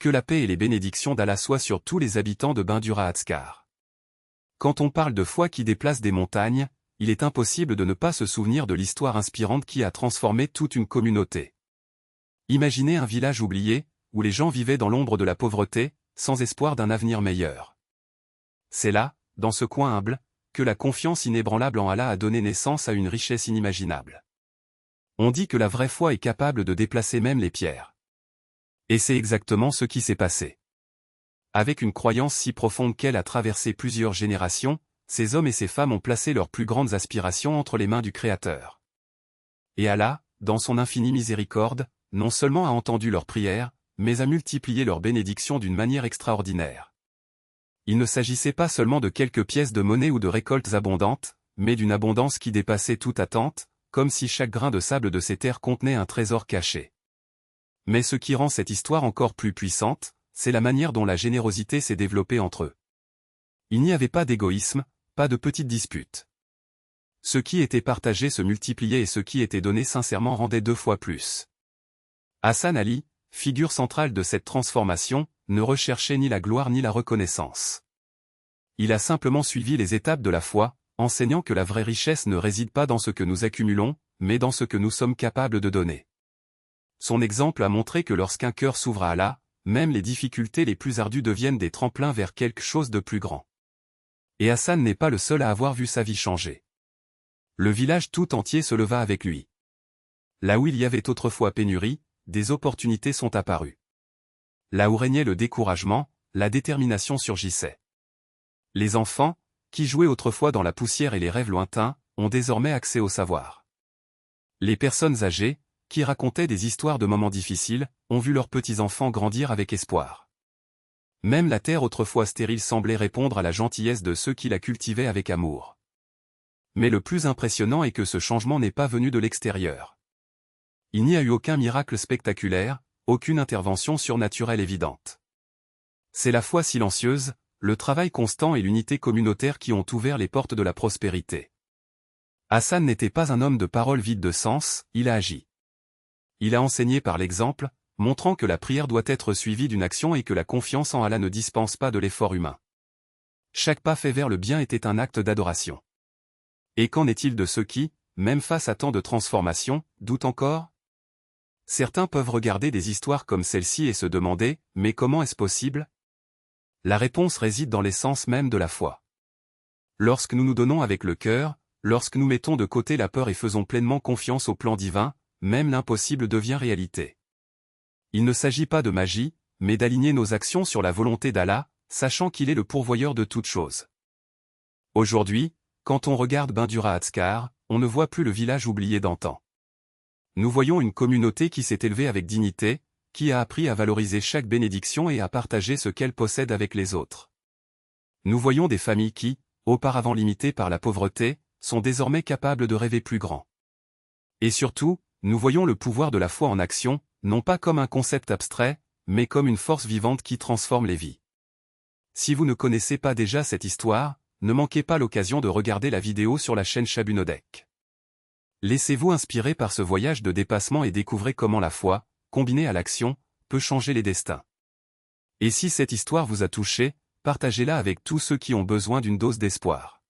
Que la paix et les bénédictions d'Allah soient sur tous les habitants de Bandura Atskar. Quand on parle de foi qui déplace des montagnes, il est impossible de ne pas se souvenir de l'histoire inspirante qui a transformé toute une communauté. Imaginez un village oublié, où les gens vivaient dans l'ombre de la pauvreté, sans espoir d'un avenir meilleur. C'est là, dans ce coin humble, que la confiance inébranlable en Allah a donné naissance à une richesse inimaginable. On dit que la vraie foi est capable de déplacer même les pierres. Et c'est exactement ce qui s'est passé. Avec une croyance si profonde qu'elle a traversé plusieurs générations, ces hommes et ces femmes ont placé leurs plus grandes aspirations entre les mains du Créateur. Et Allah, dans son infinie miséricorde, non seulement a entendu leurs prières, mais a multiplié leurs bénédictions d'une manière extraordinaire. Il ne s'agissait pas seulement de quelques pièces de monnaie ou de récoltes abondantes, mais d'une abondance qui dépassait toute attente, comme si chaque grain de sable de ces terres contenait un trésor caché. Mais ce qui rend cette histoire encore plus puissante, c'est la manière dont la générosité s'est développée entre eux. Il n'y avait pas d'égoïsme, pas de petites disputes. Ce qui était partagé se multipliait et ce qui était donné sincèrement rendait 2 fois plus. Hassan Ali, figure centrale de cette transformation, ne recherchait ni la gloire ni la reconnaissance. Il a simplement suivi les étapes de la foi, enseignant que la vraie richesse ne réside pas dans ce que nous accumulons, mais dans ce que nous sommes capables de donner. Son exemple a montré que lorsqu'un cœur s'ouvre à Allah, même les difficultés les plus ardues deviennent des tremplins vers quelque chose de plus grand. Et Hassan n'est pas le seul à avoir vu sa vie changer. Le village tout entier se leva avec lui. Là où il y avait autrefois pénurie, des opportunités sont apparues. Là où régnait le découragement, la détermination surgissait. Les enfants, qui jouaient autrefois dans la poussière et les rêves lointains, ont désormais accès au savoir. Les personnes âgées, qui racontaient des histoires de moments difficiles, ont vu leurs petits-enfants grandir avec espoir. Même la terre autrefois stérile semblait répondre à la gentillesse de ceux qui la cultivaient avec amour. Mais le plus impressionnant est que ce changement n'est pas venu de l'extérieur. Il n'y a eu aucun miracle spectaculaire, aucune intervention surnaturelle évidente. C'est la foi silencieuse, le travail constant et l'unité communautaire qui ont ouvert les portes de la prospérité. Hassan n'était pas un homme de paroles vides de sens, il a agi. Il a enseigné par l'exemple, montrant que la prière doit être suivie d'une action et que la confiance en Allah ne dispense pas de l'effort humain. Chaque pas fait vers le bien était un acte d'adoration. Et qu'en est-il de ceux qui, même face à tant de transformations, doutent encore ? Certains peuvent regarder des histoires comme celle-ci et se demander, mais comment est-ce possible ? La réponse réside dans l'essence même de la foi. Lorsque nous nous donnons avec le cœur, lorsque nous mettons de côté la peur et faisons pleinement confiance au plan divin, même l'impossible devient réalité. Il ne s'agit pas de magie, mais d'aligner nos actions sur la volonté d'Allah, sachant qu'il est le pourvoyeur de toutes choses. Aujourd'hui, quand on regarde Bandura Atskar, on ne voit plus le village oublié d'antan. Nous voyons une communauté qui s'est élevée avec dignité, qui a appris à valoriser chaque bénédiction et à partager ce qu'elle possède avec les autres. Nous voyons des familles qui, auparavant limitées par la pauvreté, sont désormais capables de rêver plus grand. Et surtout, nous voyons le pouvoir de la foi en action, non pas comme un concept abstrait, mais comme une force vivante qui transforme les vies. Si vous ne connaissez pas déjà cette histoire, ne manquez pas l'occasion de regarder la vidéo sur la chaîne Shabunodek. Laissez-vous inspirer par ce voyage de dépassement et découvrez comment la foi, combinée à l'action, peut changer les destins. Et si cette histoire vous a touché, partagez-la avec tous ceux qui ont besoin d'une dose d'espoir.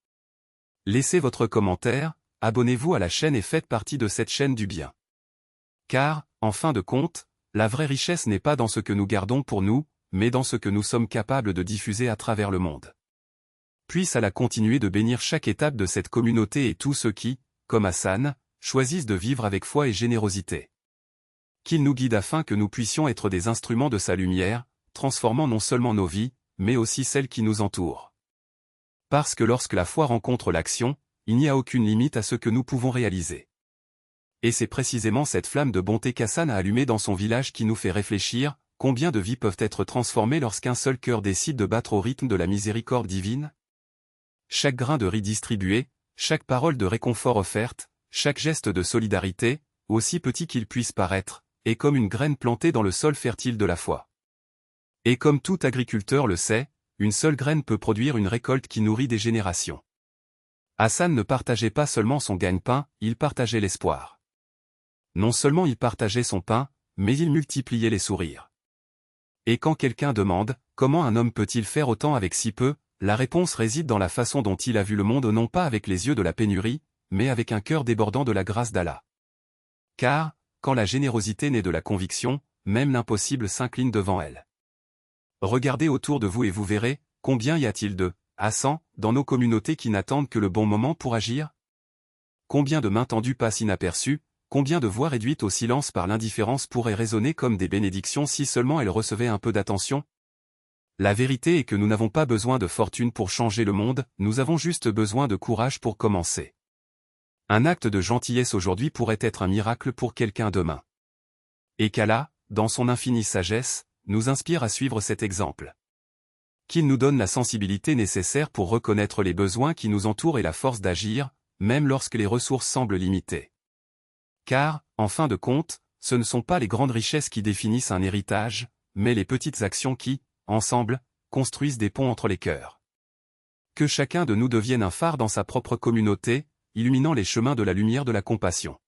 Laissez votre commentaire, abonnez-vous à la chaîne et faites partie de cette chaîne du bien. Car, en fin de compte, la vraie richesse n'est pas dans ce que nous gardons pour nous, mais dans ce que nous sommes capables de diffuser à travers le monde. Puisse Allah continuer de bénir chaque étape de cette communauté et tous ceux qui, comme Hassan, choisissent de vivre avec foi et générosité. Qu'il nous guide afin que nous puissions être des instruments de sa lumière, transformant non seulement nos vies, mais aussi celles qui nous entourent. Parce que lorsque la foi rencontre l'action, il n'y a aucune limite à ce que nous pouvons réaliser. Et c'est précisément cette flamme de bonté qu'Hassan a allumée dans son village qui nous fait réfléchir, combien de vies peuvent être transformées lorsqu'un seul cœur décide de battre au rythme de la miséricorde divine ? Chaque grain de riz distribué, chaque parole de réconfort offerte, chaque geste de solidarité, aussi petit qu'il puisse paraître, est comme une graine plantée dans le sol fertile de la foi. Et comme tout agriculteur le sait, une seule graine peut produire une récolte qui nourrit des générations. Hassan ne partageait pas seulement son gagne-pain, il partageait l'espoir. Non seulement il partageait son pain, mais il multipliait les sourires. Et quand quelqu'un demande « Comment un homme peut-il faire autant avec si peu ?», la réponse réside dans la façon dont il a vu le monde, non pas avec les yeux de la pénurie, mais avec un cœur débordant de la grâce d'Allah. Car, quand la générosité naît de la conviction, même l'impossible s'incline devant elle. Regardez autour de vous et vous verrez, combien y a-t-il de « Hassan » dans nos communautés qui n'attendent que le bon moment pour agir? Combien de mains tendues passent inaperçues, combien de voix réduites au silence par l'indifférence pourraient résonner comme des bénédictions si seulement elles recevaient un peu d'attention? La vérité est que nous n'avons pas besoin de fortune pour changer le monde, nous avons juste besoin de courage pour commencer. Un acte de gentillesse aujourd'hui pourrait être un miracle pour quelqu'un demain. Et qu'Allah, dans son infinie sagesse, nous inspire à suivre cet exemple. Qu'il nous donne la sensibilité nécessaire pour reconnaître les besoins qui nous entourent et la force d'agir, même lorsque les ressources semblent limitées. Car, en fin de compte, ce ne sont pas les grandes richesses qui définissent un héritage, mais les petites actions qui, ensemble, construisent des ponts entre les cœurs. Que chacun de nous devienne un phare dans sa propre communauté, illuminant les chemins de la lumière de la compassion.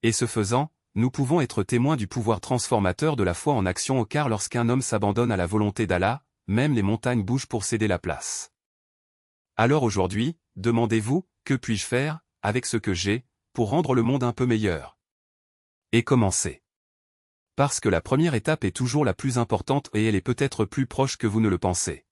Et ce faisant, nous pouvons être témoins du pouvoir transformateur de la foi en action, car lorsqu'un homme s'abandonne à la volonté d'Allah, même les montagnes bougent pour céder la place. Alors aujourd'hui, demandez-vous, que puis-je faire, avec ce que j'ai, pour rendre le monde un peu meilleur? Et commencez. Parce que la première étape est toujours la plus importante et elle est peut-être plus proche que vous ne le pensez.